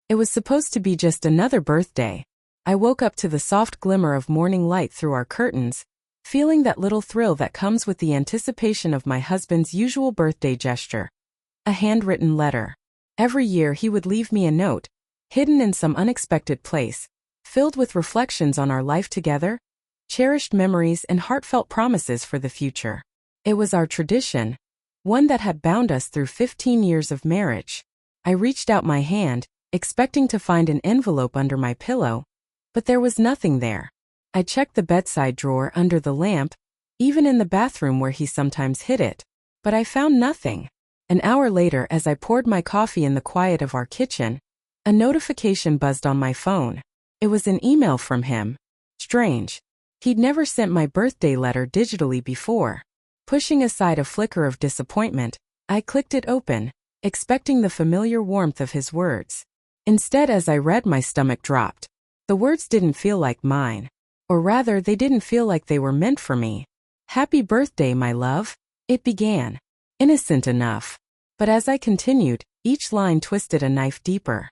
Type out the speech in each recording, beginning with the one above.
It was supposed to be just another birthday. I woke up to the soft glimmer of morning light through our curtains, feeling that little thrill that comes with the anticipation of my husband's usual birthday gesture. A handwritten letter. Every year he would leave me a note, hidden in some unexpected place, filled with reflections on our life together, cherished memories and heartfelt promises for the future. It was our tradition, one that had bound us through 15 years of marriage. I reached out my hand, expecting to find an envelope under my pillow, but there was nothing there. I checked the bedside drawer under the lamp, even in the bathroom where he sometimes hid it, but I found nothing. An hour later, as I poured my coffee in the quiet of our kitchen, a notification buzzed on my phone. It was an email from him. Strange. He'd never sent my birthday letter digitally before. Pushing aside a flicker of disappointment, I clicked it open, expecting the familiar warmth of his words. Instead, as I read, my stomach dropped. The words didn't feel like mine. Or rather, they didn't feel like they were meant for me. "Happy birthday, my love," it began. Innocent enough. But as I continued, each line twisted a knife deeper.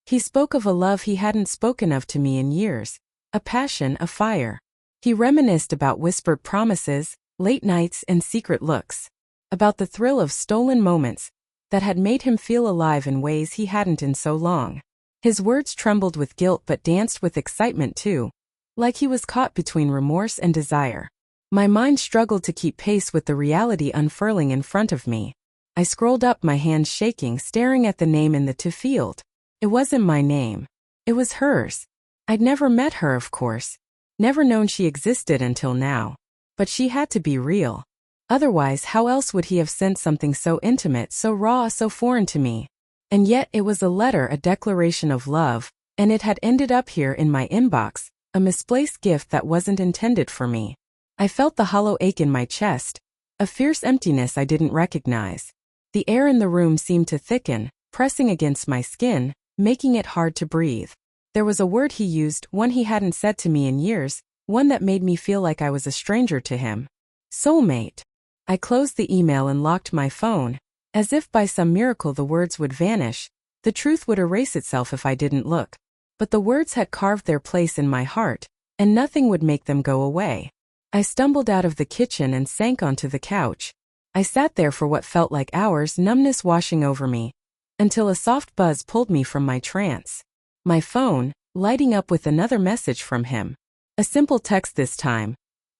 He spoke of a love he hadn't spoken of to me in years, a passion, a fire. He reminisced about whispered promises, late nights and secret looks, about the thrill of stolen moments that had made him feel alive in ways he hadn't in so long. His words trembled with guilt but danced with excitement too, like he was caught between remorse and desire. My mind struggled to keep pace with the reality unfurling in front of me. I scrolled up, my hands shaking, staring at the name in the to field. It wasn't my name. It was hers. I'd never met her, of course. Never known she existed until now. But she had to be real. Otherwise, how else would he have sent something so intimate, so raw, so foreign to me? And yet it was a letter, a declaration of love, and it had ended up here in my inbox, a misplaced gift that wasn't intended for me. I felt the hollow ache in my chest, a fierce emptiness I didn't recognize. The air in the room seemed to thicken, pressing against my skin, making it hard to breathe. There was a word he used, one he hadn't said to me in years, one that made me feel like I was a stranger to him. Soulmate. I closed the email and locked my phone. As if by some miracle the words would vanish, the truth would erase itself if I didn't look. But the words had carved their place in my heart, and nothing would make them go away. I stumbled out of the kitchen and sank onto the couch. I sat there for what felt like hours, numbness washing over me, until a soft buzz pulled me from my trance. My phone, lighting up with another message from him. A simple text this time.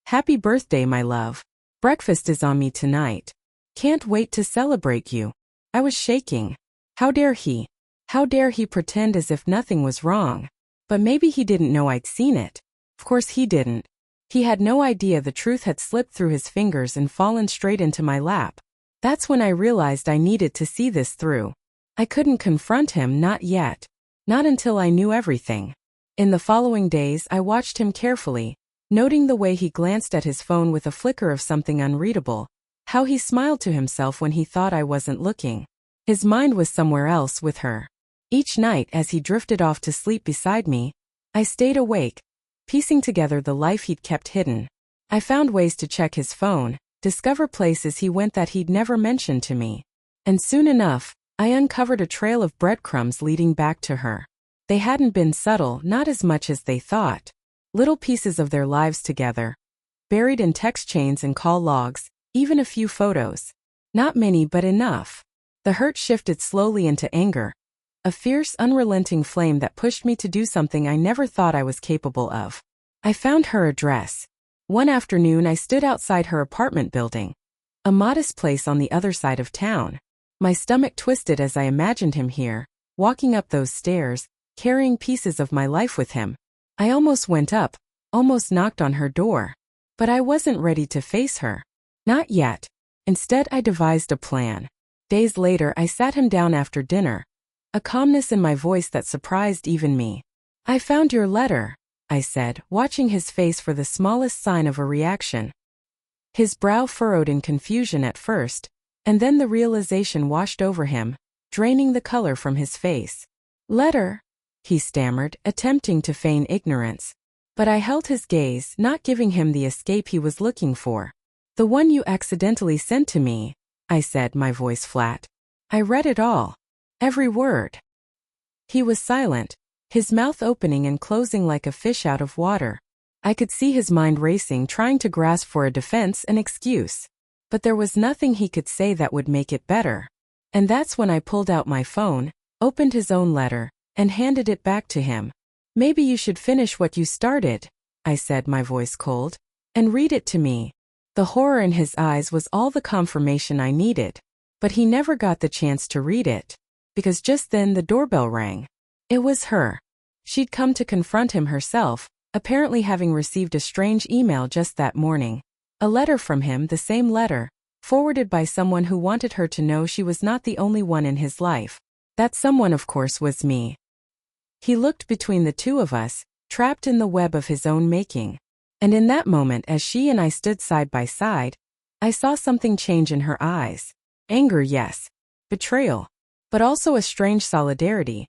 "Happy birthday, my love. Breakfast is on me tonight. Can't wait to celebrate you." I was shaking. How dare he? How dare he pretend as if nothing was wrong? But maybe he didn't know I'd seen it. Of course he didn't. He had no idea the truth had slipped through his fingers and fallen straight into my lap. That's when I realized I needed to see this through. I couldn't confront him, not yet. Not until I knew everything. In the following days, I watched him carefully, noting the way he glanced at his phone with a flicker of something unreadable, how he smiled to himself when he thought I wasn't looking. His mind was somewhere else, with her. Each night, as he drifted off to sleep beside me, I stayed awake, piecing together the life he'd kept hidden. I found ways to check his phone, discover places he went that he'd never mentioned to me. And soon enough, I uncovered a trail of breadcrumbs leading back to her. They hadn't been subtle, not as much as they thought. Little pieces of their lives together, buried in text chains and call logs, even a few photos. Not many, but enough. The hurt shifted slowly into anger, a fierce, unrelenting flame that pushed me to do something I never thought I was capable of. I found her address. One afternoon I stood outside her apartment building, a modest place on the other side of town. My stomach twisted as I imagined him here, walking up those stairs, carrying pieces of my life with him. I almost went up, almost knocked on her door. But I wasn't ready to face her. Not yet. Instead, I devised a plan. Days later, I sat him down after dinner, a calmness in my voice that surprised even me. "I found your letter," I said, watching his face for the smallest sign of a reaction. His brow furrowed in confusion at first, and then the realization washed over him, draining the color from his face. "Letter?" he stammered, attempting to feign ignorance. But I held his gaze, not giving him the escape he was looking for. "The one you accidentally sent to me," I said, my voice flat. "I read it all. Every word." He was silent, his mouth opening and closing like a fish out of water. I could see his mind racing, trying to grasp for a defense and excuse. But there was nothing he could say that would make it better. And that's when I pulled out my phone, opened his own letter, and handed it back to him. "Maybe you should finish what you started," I said, my voice cold, "and read it to me." The horror in his eyes was all the confirmation I needed. But he never got the chance to read it, because just then the doorbell rang. It was her. She'd come to confront him herself, apparently having received a strange email just that morning. A letter from him, the same letter, forwarded by someone who wanted her to know she was not the only one in his life. That someone, of course, was me. He looked between the two of us, trapped in the web of his own making. And in that moment, as she and I stood side by side, I saw something change in her eyes. Anger, yes. Betrayal. But also a strange solidarity.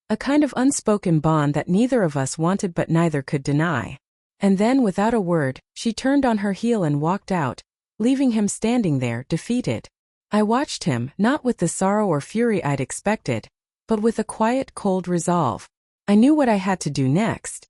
A kind of unspoken bond that neither of us wanted but neither could deny. And then, without a word, she turned on her heel and walked out, leaving him standing there, defeated. I watched him, not with the sorrow or fury I'd expected, but with a quiet, cold resolve. I knew what I had to do next.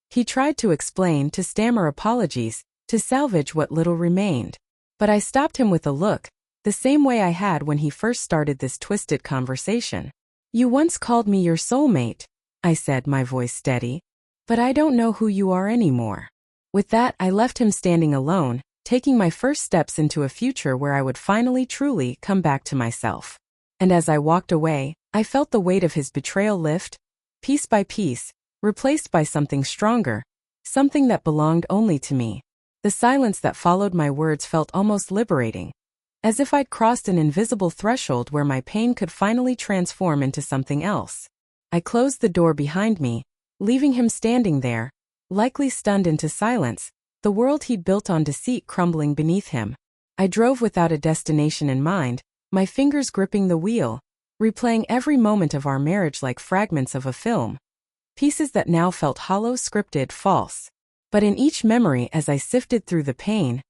He tried to explain, to stammer apologies, to salvage what little remained. But I stopped him with a look, the same way I had when he first started this twisted conversation. "You once called me your soulmate," I said, my voice steady. "But I don't know who you are anymore." With that, I left him standing alone, taking my first steps into a future where I would finally truly come back to myself. And as I walked away, I felt the weight of his betrayal lift, piece by piece, replaced by something stronger, something that belonged only to me. The silence that followed my words felt almost liberating, as if I'd crossed an invisible threshold where my pain could finally transform into something else. I closed the door behind me, leaving him standing there, likely stunned into silence, the world he'd built on deceit crumbling beneath him. I drove without a destination in mind, my fingers gripping the wheel, replaying every moment of our marriage like fragments of a film. Pieces that now felt hollow, scripted, false. But in each memory, as I sifted through the pain,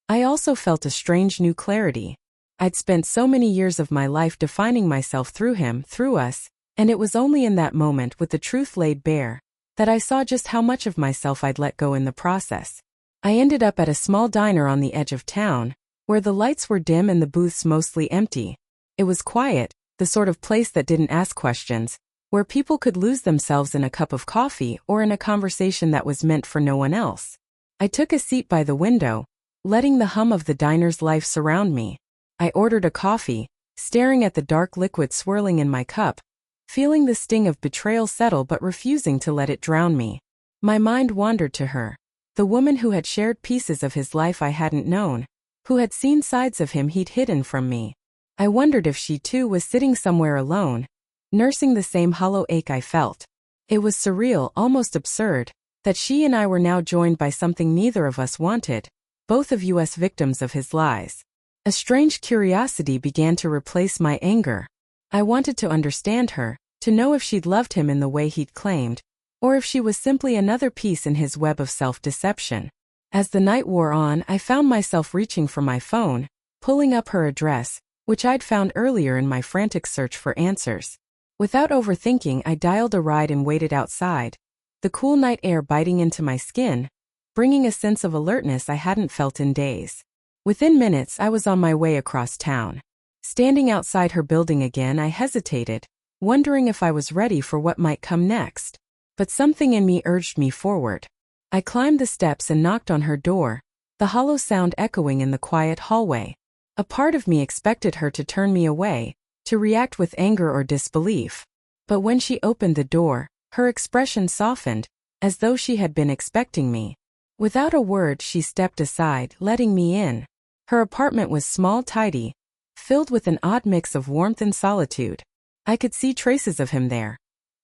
I also felt a strange new clarity. I'd spent so many years of my life defining myself through him, through us, and it was only in that moment, with the truth laid bare, that I saw just how much of myself I'd let go in the process. I ended up at a small diner on the edge of town, where the lights were dim and the booths mostly empty. It was quiet, the sort of place that didn't ask questions, where people could lose themselves in a cup of coffee or in a conversation that was meant for no one else. I took a seat by the window, letting the hum of the diner's life surround me. I ordered a coffee, staring at the dark liquid swirling in my cup, feeling the sting of betrayal settle but refusing to let it drown me. My mind wandered to her, the woman who had shared pieces of his life I hadn't known, who had seen sides of him he'd hidden from me. I wondered if she too was sitting somewhere alone, nursing the same hollow ache I felt. It was surreal, almost absurd, that she and I were now joined by something neither of us wanted, both of us victims of his lies. A strange curiosity began to replace my anger. I wanted to understand her, to know if she'd loved him in the way he'd claimed, or if she was simply another piece in his web of self-deception. As the night wore on, I found myself reaching for my phone, pulling up her address, which I'd found earlier in my frantic search for answers. Without overthinking, I dialed a ride and waited outside, the cool night air biting into my skin, bringing a sense of alertness I hadn't felt in days. Within minutes, I was on my way across town. Standing outside her building again, I hesitated, wondering if I was ready for what might come next. But something in me urged me forward. I climbed the steps and knocked on her door, the hollow sound echoing in the quiet hallway. A part of me expected her to turn me away, to react with anger or disbelief. But when she opened the door, her expression softened, as though she had been expecting me. Without a word, she stepped aside, letting me in. Her apartment was small, tidy, filled with an odd mix of warmth and solitude. I could see traces of him there.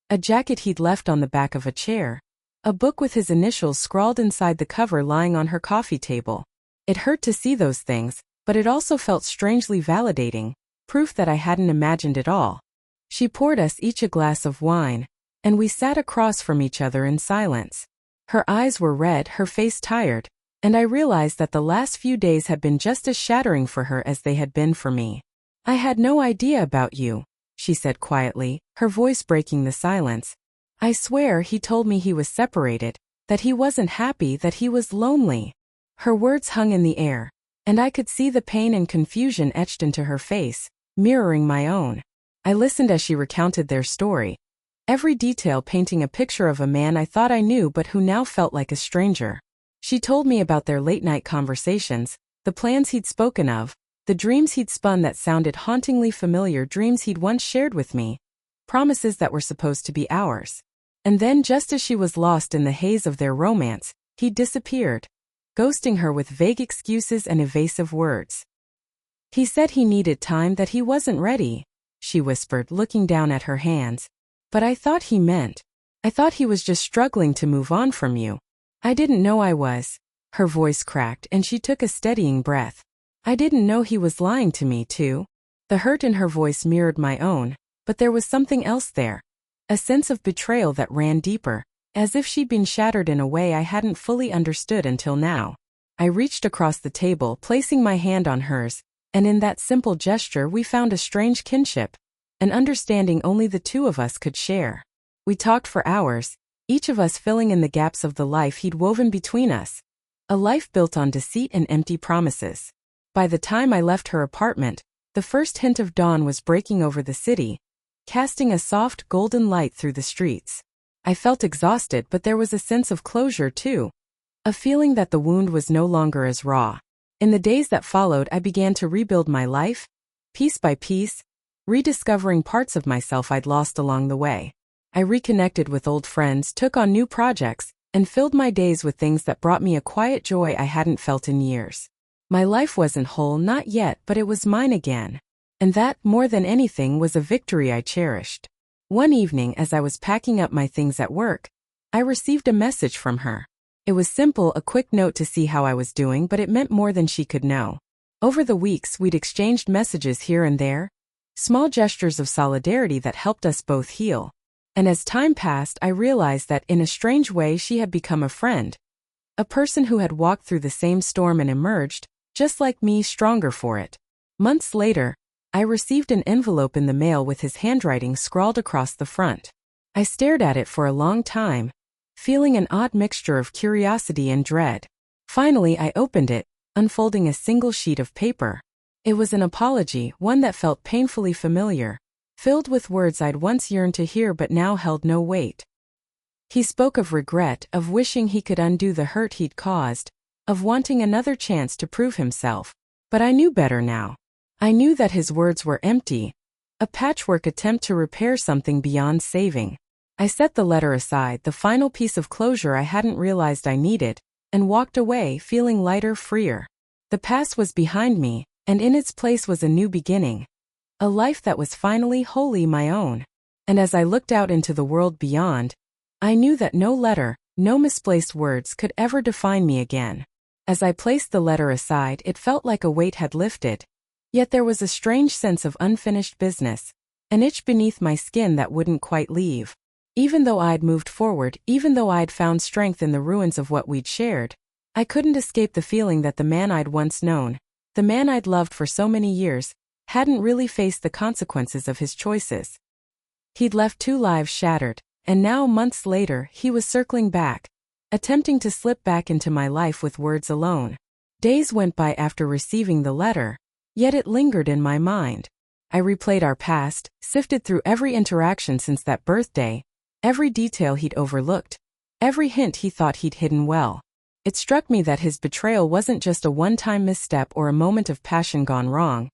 A jacket he'd left on the back of a chair, a book with his initials scrawled inside the cover lying on her coffee table. It hurt to see those things, but it also felt strangely validating, proof that I hadn't imagined it all. She poured us each a glass of wine, and we sat across from each other in silence. Her eyes were red, her face tired, and I realized that the last few days had been just as shattering for her as they had been for me. "I had no idea about you," she said quietly, her voice breaking the silence. I swear he told me he was separated, that he wasn't happy, that he was lonely. Her words hung in the air, and I could see the pain and confusion etched into her face, mirroring my own. I listened as she recounted their story, every detail painting a picture of a man I thought I knew but who now felt like a stranger. She told me about their late-night conversations, the plans he'd spoken of, the dreams he'd spun that sounded hauntingly familiar, dreams he'd once shared with me, promises that were supposed to be ours. And then, just as she was lost in the haze of their romance, he disappeared, ghosting her with vague excuses and evasive words. He said he needed time, that he wasn't ready, she whispered, looking down at her hands. But I thought he was just struggling to move on from you. I didn't know I was. Her voice cracked and she took a steadying breath. I didn't know he was lying to me too. The hurt in her voice mirrored my own, but there was something else there. A sense of betrayal that ran deeper, as if she'd been shattered in a way I hadn't fully understood until now. I reached across the table, placing my hand on hers, and in that simple gesture we found a strange kinship, an understanding only the two of us could share. We talked for hours, each of us filling in the gaps of the life he'd woven between us. A life built on deceit and empty promises. By the time I left her apartment, the first hint of dawn was breaking over the city, casting a soft golden light through the streets. I felt exhausted, but there was a sense of closure too. A feeling that the wound was no longer as raw. In the days that followed, I began to rebuild my life, piece by piece, rediscovering parts of myself I'd lost along the way. I reconnected with old friends, took on new projects, and filled my days with things that brought me a quiet joy I hadn't felt in years. My life wasn't whole, not yet, but it was mine again. And that, more than anything, was a victory I cherished. One evening, as I was packing up my things at work, I received a message from her. It was simple, a quick note to see how I was doing, but it meant more than she could know. Over the weeks, we'd exchanged messages here and there, small gestures of solidarity that helped us both heal. And as time passed, I realized that, in a strange way, she had become a friend. A person who had walked through the same storm and emerged, just like me, stronger for it. Months later, I received an envelope in the mail with his handwriting scrawled across the front. I stared at it for a long time, feeling an odd mixture of curiosity and dread. Finally, I opened it, unfolding a single sheet of paper. It was an apology, one that felt painfully familiar, filled with words I'd once yearned to hear but now held no weight. He spoke of regret, of wishing he could undo the hurt he'd caused, of wanting another chance to prove himself. But I knew better now. I knew that his words were empty, a patchwork attempt to repair something beyond saving. I set the letter aside, the final piece of closure I hadn't realized I needed, and walked away, feeling lighter, freer. The past was behind me, and in its place was a new beginning. A life that was finally wholly my own. And as I looked out into the world beyond, I knew that no letter, no misplaced words could ever define me again. As I placed the letter aside, it felt like a weight had lifted. Yet there was a strange sense of unfinished business, an itch beneath my skin that wouldn't quite leave. Even though I'd moved forward, even though I'd found strength in the ruins of what we'd shared, I couldn't escape the feeling that the man I'd once known, the man I'd loved for so many years, hadn't really faced the consequences of his choices. He'd left 2 lives shattered, and now, months later, he was circling back, attempting to slip back into my life with words alone. Days went by after receiving the letter, yet it lingered in my mind. I replayed our past, sifted through every interaction since that birthday, every detail he'd overlooked, every hint he thought he'd hidden well. It struck me that his betrayal wasn't just a one-time misstep or a moment of passion gone wrong.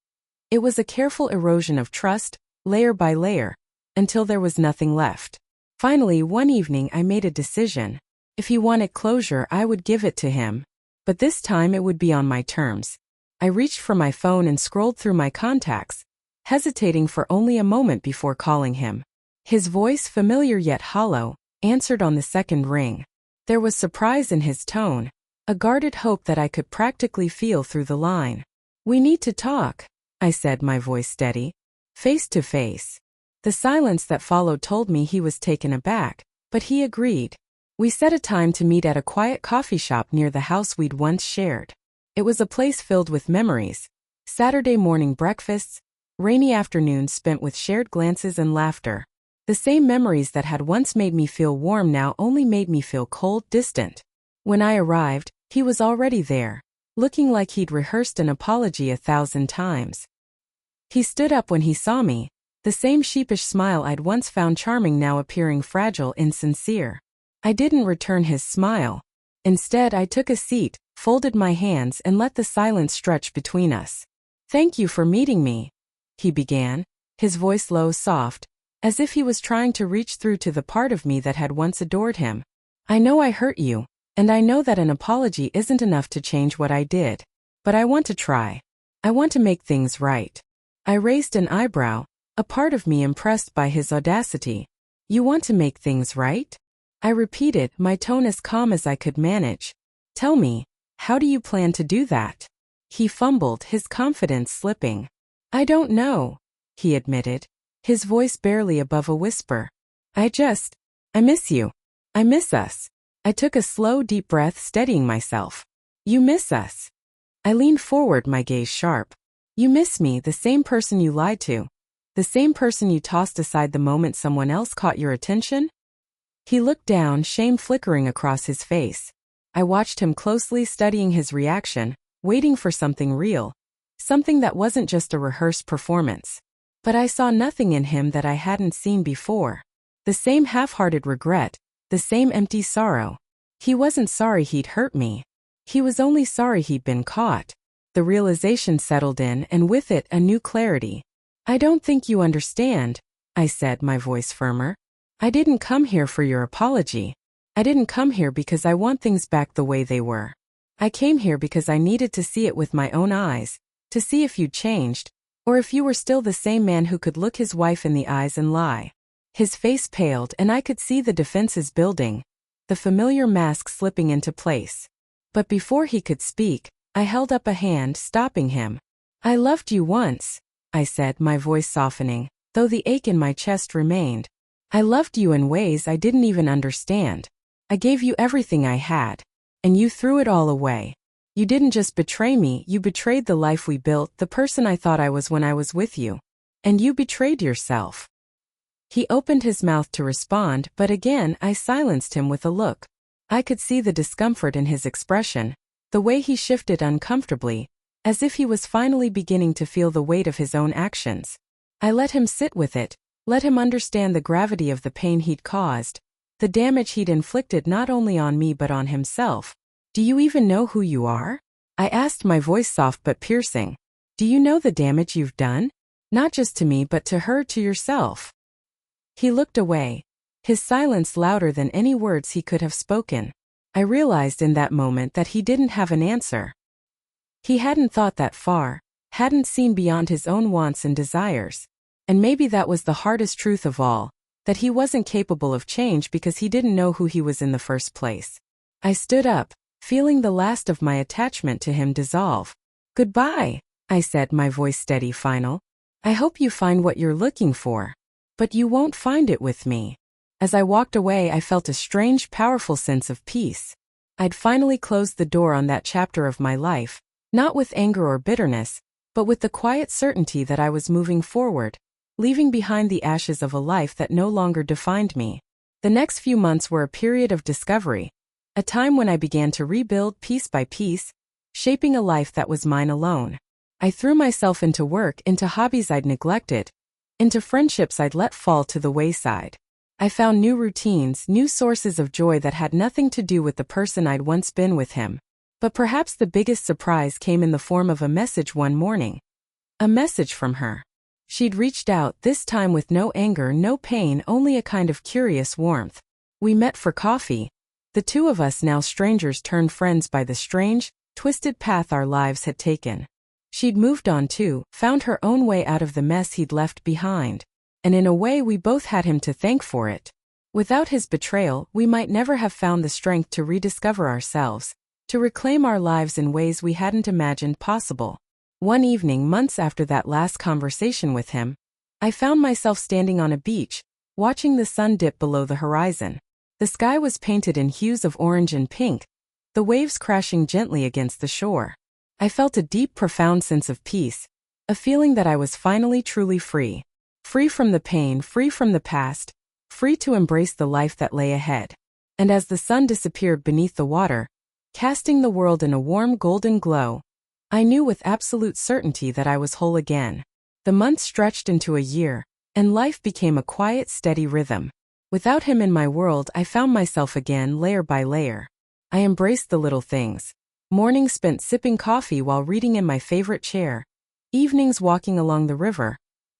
It was a careful erosion of trust, layer by layer, until there was nothing left. Finally, one evening I made a decision. If he wanted closure, I would give it to him. But this time it would be on my terms. I reached for my phone and scrolled through my contacts, hesitating for only a moment before calling him. His voice, familiar yet hollow, answered on the second ring. There was surprise in his tone, a guarded hope that I could practically feel through the line. "We need to talk," I said, my voice steady. "Face to face." The silence that followed told me he was taken aback, but he agreed. We set a time to meet at a quiet coffee shop near the house we'd once shared. It was a place filled with memories, Saturday morning breakfasts, rainy afternoons spent with shared glances and laughter. The same memories that had once made me feel warm now only made me feel cold, distant. When I arrived, he was already there, looking like he'd rehearsed an apology 1,000 times. He stood up when he saw me, the same sheepish smile I'd once found charming now appearing fragile, insincere. I didn't return his smile. Instead, I took a seat, folded my hands, and let the silence stretch between us. "Thank you for meeting me," he began, his voice low, soft, as if he was trying to reach through to the part of me that had once adored him. "I know I hurt you, and I know that an apology isn't enough to change what I did. But I want to try. I want to make things right." I raised an eyebrow, a part of me impressed by his audacity. "You want to make things right?" I repeated, my tone as calm as I could manage. "Tell me, how do you plan to do that?" He fumbled, his confidence slipping. "I don't know," he admitted, his voice barely above a whisper. I miss you. I miss us." I took a slow, deep breath, steadying myself. "You miss us?" I leaned forward, my gaze sharp. "You miss me, the same person you lied to? The same person you tossed aside the moment someone else caught your attention?" He looked down, shame flickering across his face. I watched him closely, studying his reaction, waiting for something real, something that wasn't just a rehearsed performance. But I saw nothing in him that I hadn't seen before. The same half-hearted regret, the same empty sorrow. He wasn't sorry he'd hurt me. He was only sorry he'd been caught. The realization settled in, and with it a new clarity. "I don't think you understand," I said, my voice firmer. "I didn't come here for your apology. I didn't come here because I want things back the way they were. I came here because I needed to see it with my own eyes, to see if you'd changed, or if you were still the same man who could look his wife in the eyes and lie." His face paled, and I could see the defenses building, the familiar mask slipping into place. But before he could speak, I held up a hand, stopping him. "I loved you once," I said, my voice softening, though the ache in my chest remained. "I loved you in ways I didn't even understand. I gave you everything I had, and you threw it all away. You didn't just betray me, you betrayed the life we built, the person I thought I was when I was with you. And you betrayed yourself." He opened his mouth to respond, but again I silenced him with a look. I could see the discomfort in his expression, the way he shifted uncomfortably, as if he was finally beginning to feel the weight of his own actions. I let him sit with it, let him understand the gravity of the pain he'd caused, the damage he'd inflicted not only on me but on himself. "Do you even know who you are?" I asked, my voice soft but piercing. "Do you know the damage you've done? Not just to me but to her, to yourself." He looked away, his silence louder than any words he could have spoken. I realized in that moment that he didn't have an answer. He hadn't thought that far, hadn't seen beyond his own wants and desires. And maybe that was the hardest truth of all, that he wasn't capable of change because he didn't know who he was in the first place. I stood up, feeling the last of my attachment to him dissolve. "Goodbye," I said, my voice steady, final. "I hope you find what you're looking for. But you won't find it with me." As I walked away, I felt a strange, powerful sense of peace. I'd finally closed the door on that chapter of my life, not with anger or bitterness, but with the quiet certainty that I was moving forward, leaving behind the ashes of a life that no longer defined me. The next few months were a period of discovery, a time when I began to rebuild piece by piece, shaping a life that was mine alone. I threw myself into work, into hobbies I'd neglected, into friendships I'd let fall to the wayside. I found new routines, new sources of joy that had nothing to do with the person I'd once been with him. But perhaps the biggest surprise came in the form of a message one morning. A message from her. She'd reached out, this time with no anger, no pain, only a kind of curious warmth. We met for coffee. The two of us, now strangers turned friends by the strange, twisted path our lives had taken. She'd moved on too, found her own way out of the mess he'd left behind. And in a way we both had him to thank for it. Without his betrayal, we might never have found the strength to rediscover ourselves, to reclaim our lives in ways we hadn't imagined possible. One evening, months after that last conversation with him, I found myself standing on a beach, watching the sun dip below the horizon. The sky was painted in hues of orange and pink, the waves crashing gently against the shore. I felt a deep, profound sense of peace, A feeling that I was finally truly free. Free from the pain, free from the past, free to embrace the life that lay ahead. And as the sun disappeared beneath the water, casting the world in a warm golden glow, I knew with absolute certainty that I was whole again. The months stretched into a year, and life became a quiet, steady rhythm. Without him in my world, I found myself again layer by layer. I embraced the little things. Mornings spent sipping coffee while reading in my favorite chair. Evenings walking along the river,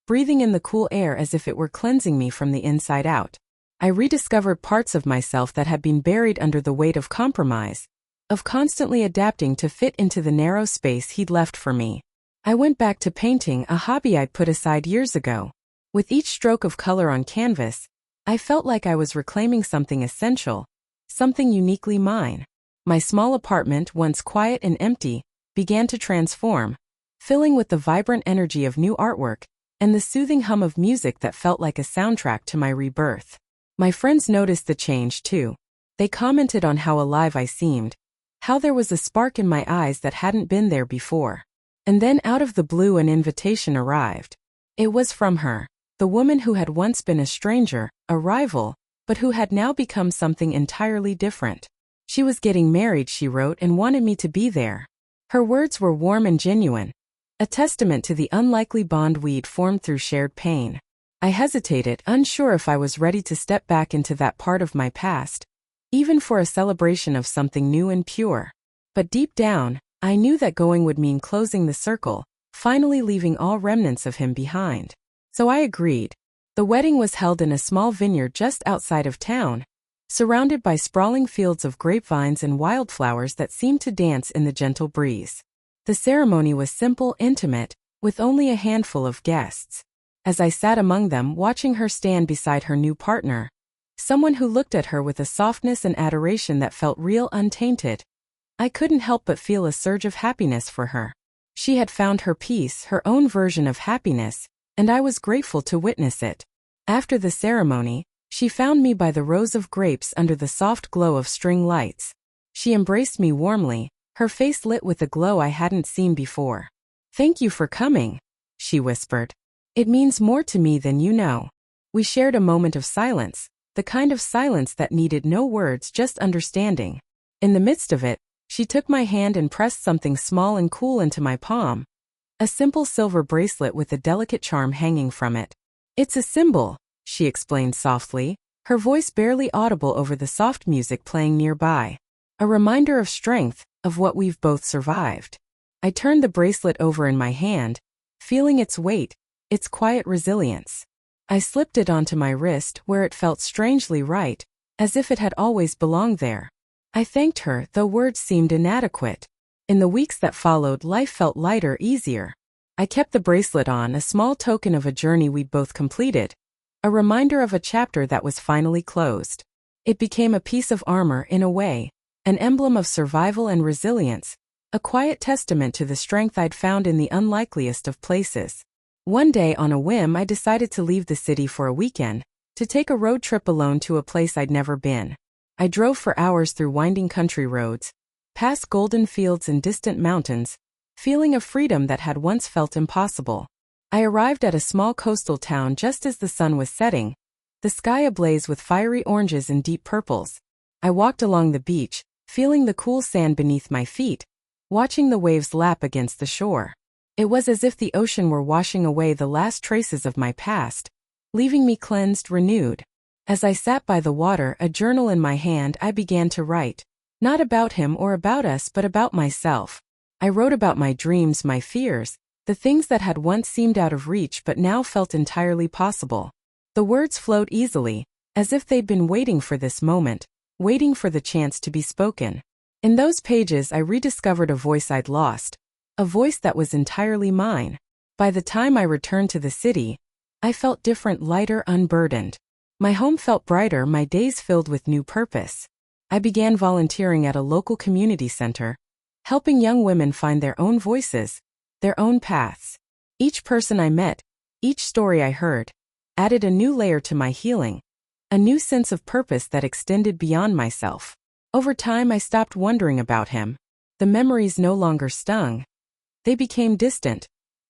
breathing in the cool air as if it were cleansing me from the inside out. I rediscovered parts of myself that had been buried under the weight of compromise, of constantly adapting to fit into the narrow space he'd left for me. I went back to painting, a hobby I'd put aside years ago. With each stroke of color on canvas, I felt like I was reclaiming something essential, something uniquely mine. My small apartment, once quiet and empty, began to transform, filling with the vibrant energy of new artwork and the soothing hum of music that felt like a soundtrack to my rebirth. My friends noticed the change too. They commented on how alive I seemed, how there was a spark in my eyes that hadn't been there before. And then out of the blue an invitation arrived. It was from her. The woman who had once been a stranger, a rival, but who had now become something entirely different. She was getting married, she wrote, and wanted me to be there. Her words were warm and genuine, a testament to the unlikely bond we'd formed through shared pain. I hesitated, unsure if I was ready to step back into that part of my past, even for a celebration of something new and pure. But deep down, I knew that going would mean closing the circle, finally leaving all remnants of him behind. So I agreed. The wedding was held in a small vineyard just outside of town, surrounded by sprawling fields of grapevines and wildflowers that seemed to dance in the gentle breeze. The ceremony was simple, intimate, with only a handful of guests. As I sat among them, watching her stand beside her new partner, someone who looked at her with a softness and adoration that felt real, untainted, I couldn't help but feel a surge of happiness for her. She had found her peace, her own version of happiness, and I was grateful to witness it. After the ceremony, she found me by the rows of grapes under the soft glow of string lights. She embraced me warmly, her face lit with a glow I hadn't seen before. "Thank you for coming," she whispered. "It means more to me than you know." We shared a moment of silence, the kind of silence that needed no words, just understanding. In the midst of it, she took my hand and pressed something small and cool into my palm. A simple silver bracelet with a delicate charm hanging from it. "It's a symbol," she explained softly, her voice barely audible over the soft music playing nearby. "A reminder of strength, of what we've both survived." I turned the bracelet over in my hand, feeling its weight, its quiet resilience. I slipped it onto my wrist where it felt strangely right, as if it had always belonged there. I thanked her, though words seemed inadequate. In the weeks that followed, life felt lighter, easier. I kept the bracelet on, a small token of a journey we'd both completed, a reminder of a chapter that was finally closed. It became a piece of armor in a way, an emblem of survival and resilience, a quiet testament to the strength I'd found in the unlikeliest of places. One day on a whim I decided to leave the city for a weekend, to take a road trip alone to a place I'd never been. I drove for hours through winding country roads, past golden fields and distant mountains, feeling a freedom that had once felt impossible. I arrived at a small coastal town just as the sun was setting, the sky ablaze with fiery oranges and deep purples. I walked along the beach, feeling the cool sand beneath my feet, watching the waves lap against the shore. It was as if the ocean were washing away the last traces of my past, leaving me cleansed, renewed. As I sat by the water, a journal in my hand, I began to write. Not about him or about us, but about myself. I wrote about my dreams, my fears, the things that had once seemed out of reach but now felt entirely possible. The words flowed easily, as if they'd been waiting for this moment, waiting for the chance to be spoken. In those pages I rediscovered a voice I'd lost, a voice that was entirely mine. By the time I returned to the city, I felt different, lighter, unburdened. My home felt brighter, my days filled with new purpose. I began volunteering at a local community center, helping young women find their own voices, their own paths. Each person I met, each story I heard, added a new layer to my healing, a new sense of purpose that extended beyond myself. Over time I stopped wondering about him. The memories no longer stung. They became distant,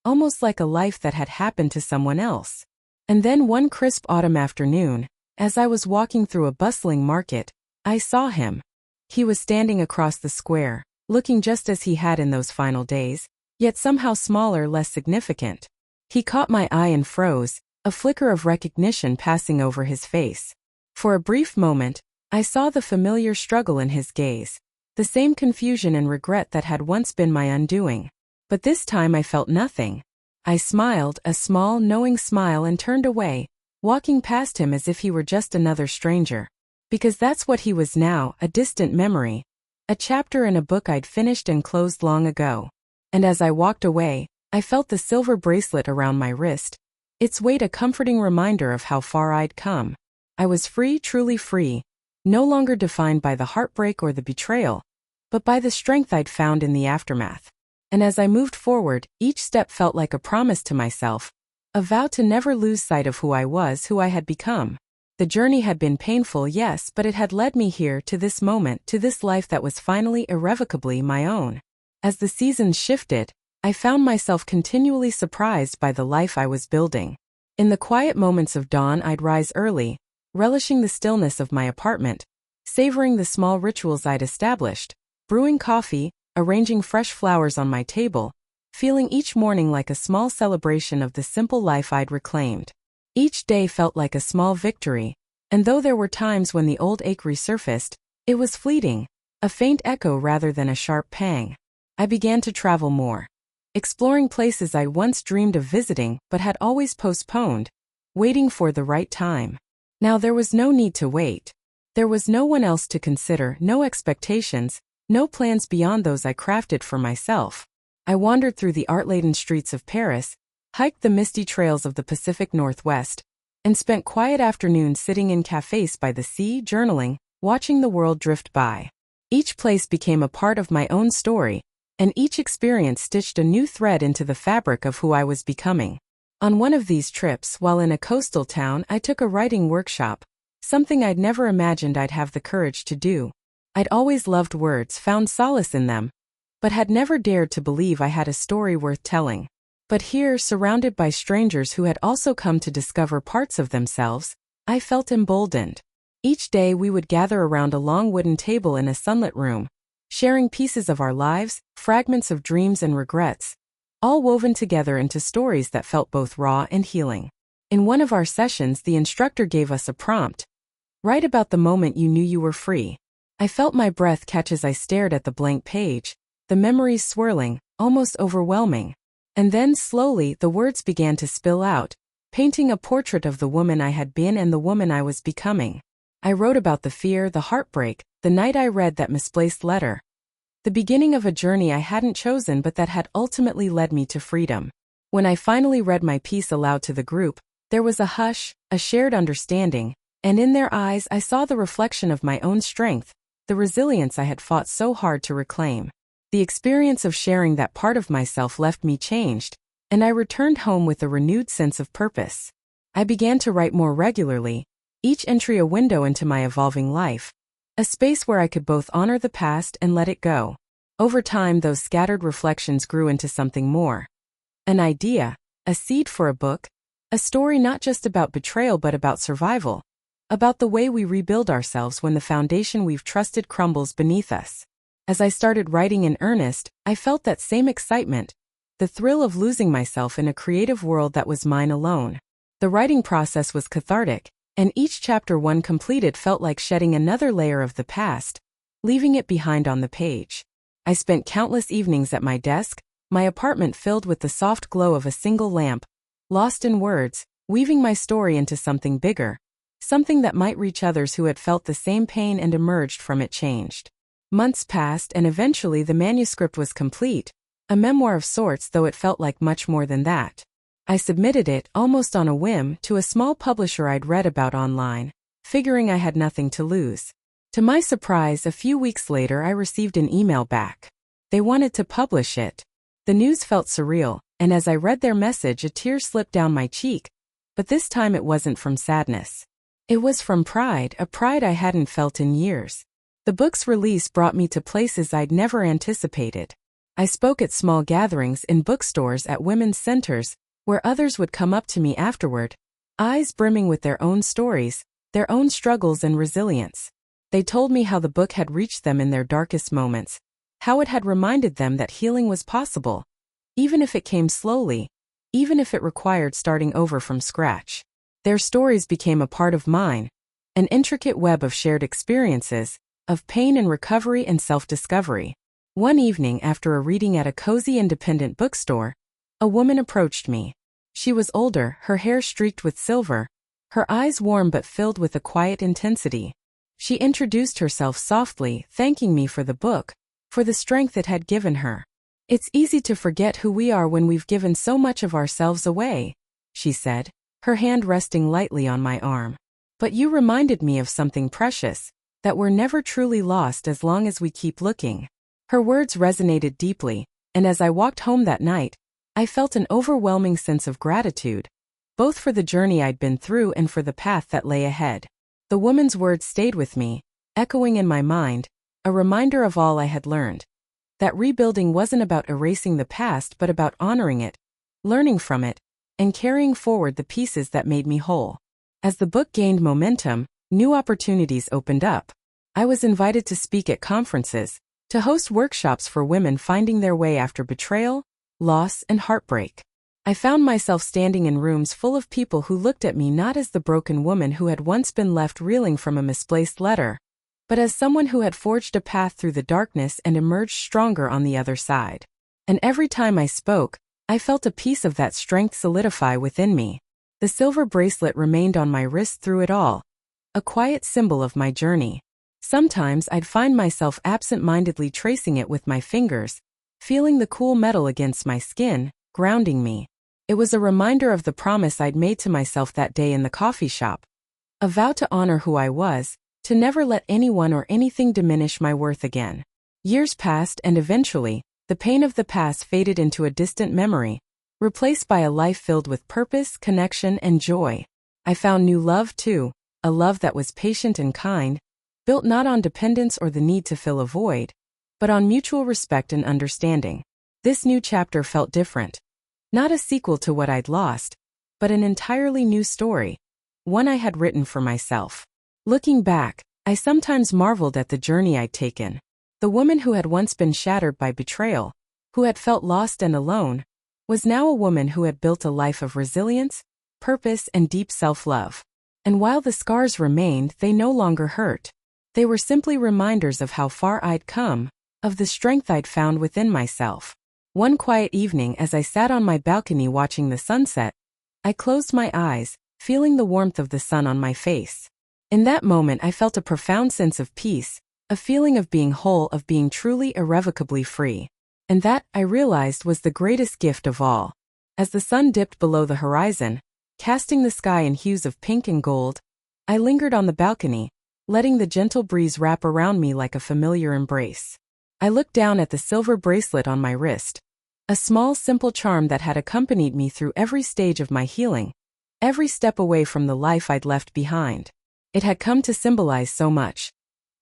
almost like a life that had happened to someone else. And then one crisp autumn afternoon, as I was walking through a bustling market, I saw him. He was standing across the square, looking just as he had in those final days, yet somehow smaller, less significant. He caught my eye and froze, a flicker of recognition passing over his face. For a brief moment, I saw the familiar struggle in his gaze, the same confusion and regret that had once been my undoing. But this time I felt nothing. I smiled, a small, knowing smile, and turned away, walking past him as if he were just another stranger. Because that's what he was now, a distant memory. A chapter in a book I'd finished and closed long ago. And as I walked away, I felt the silver bracelet around my wrist, its weight a comforting reminder of how far I'd come. I was free, truly free, no longer defined by the heartbreak or the betrayal, but by the strength I'd found in the aftermath. And as I moved forward, each step felt like a promise to myself, a vow to never lose sight of who I was, who I had become. The journey had been painful, yes, but it had led me here, to this moment, to this life that was finally, irrevocably my own. As the seasons shifted, I found myself continually surprised by the life I was building. In the quiet moments of dawn, I'd rise early, relishing the stillness of my apartment, savoring the small rituals I'd established, brewing coffee, arranging fresh flowers on my table, feeling each morning like a small celebration of the simple life I'd reclaimed. Each day felt like a small victory, and though there were times when the old ache resurfaced, it was fleeting, a faint echo rather than a sharp pang. I began to travel more, exploring places I'd once dreamed of visiting but had always postponed, waiting for the right time. Now there was no need to wait. There was no one else to consider, no expectations, no plans beyond those I crafted for myself. I wandered through the art-laden streets of Paris, hiked the misty trails of the Pacific Northwest, and spent quiet afternoons sitting in cafes by the sea, journaling, watching the world drift by. Each place became a part of my own story, and each experience stitched a new thread into the fabric of who I was becoming. On one of these trips, while in a coastal town, I took a writing workshop, something I'd never imagined I'd have the courage to do. I'd always loved words, found solace in them, but had never dared to believe I had a story worth telling. But here, surrounded by strangers who had also come to discover parts of themselves, I felt emboldened. Each day we would gather around a long wooden table in a sunlit room, sharing pieces of our lives, fragments of dreams and regrets, all woven together into stories that felt both raw and healing. In one of our sessions, the instructor gave us a prompt: write about the moment you knew you were free. I felt my breath catch as I stared at the blank page, the memories swirling, almost overwhelming. And then, slowly, the words began to spill out, painting a portrait of the woman I had been and the woman I was becoming. I wrote about the fear, the heartbreak, the night I read that misplaced letter. The beginning of a journey I hadn't chosen but that had ultimately led me to freedom. When I finally read my piece aloud to the group, there was a hush, a shared understanding, and in their eyes I saw the reflection of my own strength, the resilience I had fought so hard to reclaim. The experience of sharing that part of myself left me changed, and I returned home with a renewed sense of purpose. I began to write more regularly, each entry a window into my evolving life, a space where I could both honor the past and let it go. Over time, those scattered reflections grew into something more. An idea, a seed for a book, a story not just about betrayal but about survival, about the way we rebuild ourselves when the foundation we've trusted crumbles beneath us. As I started writing in earnest, I felt that same excitement, the thrill of losing myself in a creative world that was mine alone. The writing process was cathartic, and each chapter one completed felt like shedding another layer of the past, leaving it behind on the page. I spent countless evenings at my desk, my apartment filled with the soft glow of a single lamp, lost in words, weaving my story into something bigger, something that might reach others who had felt the same pain and emerged from it changed. Months passed and eventually the manuscript was complete, a memoir of sorts, though it felt like much more than that. I submitted it, almost on a whim, to a small publisher I'd read about online, figuring I had nothing to lose. To my surprise, a few weeks later I received an email back. They wanted to publish it. The news felt surreal, and as I read their message a tear slipped down my cheek, but this time it wasn't from sadness. It was from pride, a pride I hadn't felt in years. The book's release brought me to places I'd never anticipated. I spoke at small gatherings, in bookstores, at women's centers, where others would come up to me afterward, eyes brimming with their own stories, their own struggles and resilience. They told me how the book had reached them in their darkest moments, how it had reminded them that healing was possible, even if it came slowly, even if it required starting over from scratch. Their stories became a part of mine, an intricate web of shared experiences, of pain and recovery and self-discovery. One evening after a reading at a cozy independent bookstore, a woman approached me. She was older, her hair streaked with silver, her eyes warm but filled with a quiet intensity. She introduced herself softly, thanking me for the book, for the strength it had given her. "It's easy to forget who we are when we've given so much of ourselves away," she said, her hand resting lightly on my arm. "But you reminded me of something precious, that we're never truly lost as long as we keep looking." Her words resonated deeply, and as I walked home that night, I felt an overwhelming sense of gratitude, both for the journey I'd been through and for the path that lay ahead. The woman's words stayed with me, echoing in my mind, a reminder of all I had learned. That rebuilding wasn't about erasing the past but about honoring it, learning from it, and carrying forward the pieces that made me whole. As the book gained momentum, new opportunities opened up. I was invited to speak at conferences, to host workshops for women finding their way after betrayal, loss, and heartbreak. I found myself standing in rooms full of people who looked at me not as the broken woman who had once been left reeling from a misplaced letter, but as someone who had forged a path through the darkness and emerged stronger on the other side. And every time I spoke, I felt a piece of that strength solidify within me. The silver bracelet remained on my wrist through it all, a quiet symbol of my journey. Sometimes I'd find myself absent-mindedly tracing it with my fingers, feeling the cool metal against my skin, grounding me. It was a reminder of the promise I'd made to myself that day in the coffee shop. A vow to honor who I was, to never let anyone or anything diminish my worth again. Years passed and eventually, the pain of the past faded into a distant memory, replaced by a life filled with purpose, connection, and joy. I found new love too, a love that was patient and kind, built not on dependence or the need to fill a void, but on mutual respect and understanding. This new chapter felt different. Not a sequel to what I'd lost, but an entirely new story, one I had written for myself. Looking back, I sometimes marveled at the journey I'd taken. The woman who had once been shattered by betrayal, who had felt lost and alone, was now a woman who had built a life of resilience, purpose, and deep self-love. And while the scars remained, they no longer hurt. They were simply reminders of how far I'd come, of the strength I'd found within myself. One quiet evening as I sat on my balcony watching the sunset, I closed my eyes, feeling the warmth of the sun on my face. In that moment I felt a profound sense of peace, a feeling of being whole, of being truly irrevocably free. And that, I realized, was the greatest gift of all. As the sun dipped below the horizon, casting the sky in hues of pink and gold, I lingered on the balcony, letting the gentle breeze wrap around me like a familiar embrace. I looked down at the silver bracelet on my wrist, a small, simple charm that had accompanied me through every stage of my healing, every step away from the life I'd left behind. It had come to symbolize so much.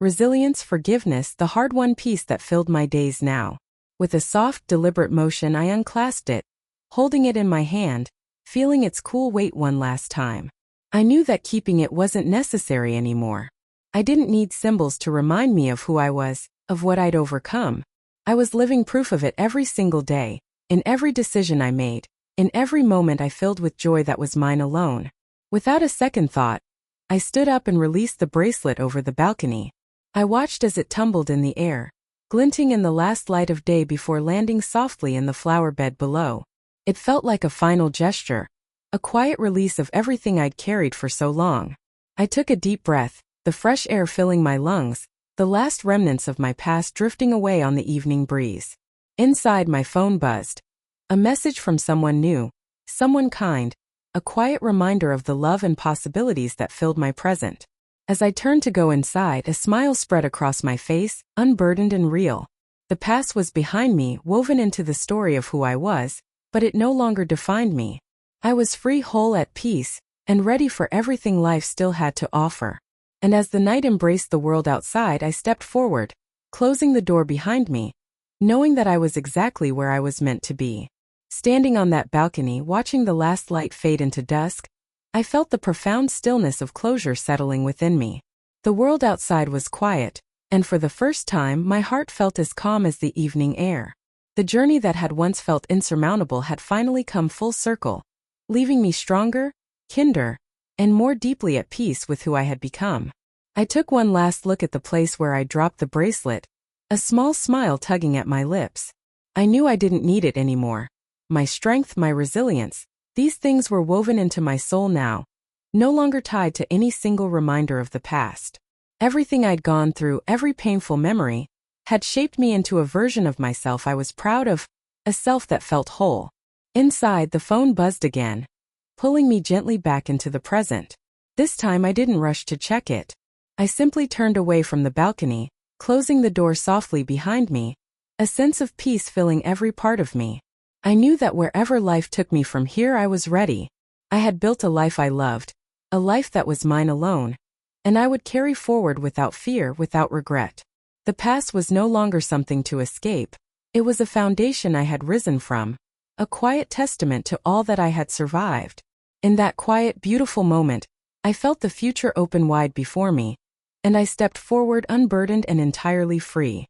Resilience, forgiveness, the hard-won peace that filled my days now. With a soft, deliberate motion I unclasped it, holding it in my hand, feeling its cool weight one last time. I knew that keeping it wasn't necessary anymore. I didn't need symbols to remind me of who I was, of what I'd overcome. I was living proof of it every single day, in every decision I made, in every moment I filled with joy that was mine alone. Without a second thought, I stood up and released the bracelet over the balcony. I watched as it tumbled in the air, glinting in the last light of day before landing softly in the flower bed below. It felt like a final gesture, a quiet release of everything I'd carried for so long. I took a deep breath, the fresh air filling my lungs, the last remnants of my past drifting away on the evening breeze. Inside, my phone buzzed. A message from someone new, someone kind, a quiet reminder of the love and possibilities that filled my present. As I turned to go inside, a smile spread across my face, unburdened and real. The past was behind me, woven into the story of who I was, but it no longer defined me. I was free, whole, at peace, and ready for everything life still had to offer. And as the night embraced the world outside, I stepped forward, closing the door behind me, knowing that I was exactly where I was meant to be. Standing on that balcony, watching the last light fade into dusk, I felt the profound stillness of closure settling within me. The world outside was quiet, and for the first time my heart felt as calm as the evening air. The journey that had once felt insurmountable had finally come full circle, leaving me stronger, kinder, and more deeply at peace with who I had become. I took one last look at the place where I dropped the bracelet, a small smile tugging at my lips. I knew I didn't need it anymore. My strength, my resilience, these things were woven into my soul now, no longer tied to any single reminder of the past. Everything I'd gone through, every painful memory, had shaped me into a version of myself I was proud of, a self that felt whole. Inside, the phone buzzed again, pulling me gently back into the present. This time I didn't rush to check it. I simply turned away from the balcony, closing the door softly behind me, a sense of peace filling every part of me. I knew that wherever life took me from here, I was ready. I had built a life I loved, a life that was mine alone, and I would carry forward without fear, without regret. The past was no longer something to escape. It was a foundation I had risen from, a quiet testament to all that I had survived. In that quiet, beautiful moment, I felt the future open wide before me, and I stepped forward unburdened and entirely free.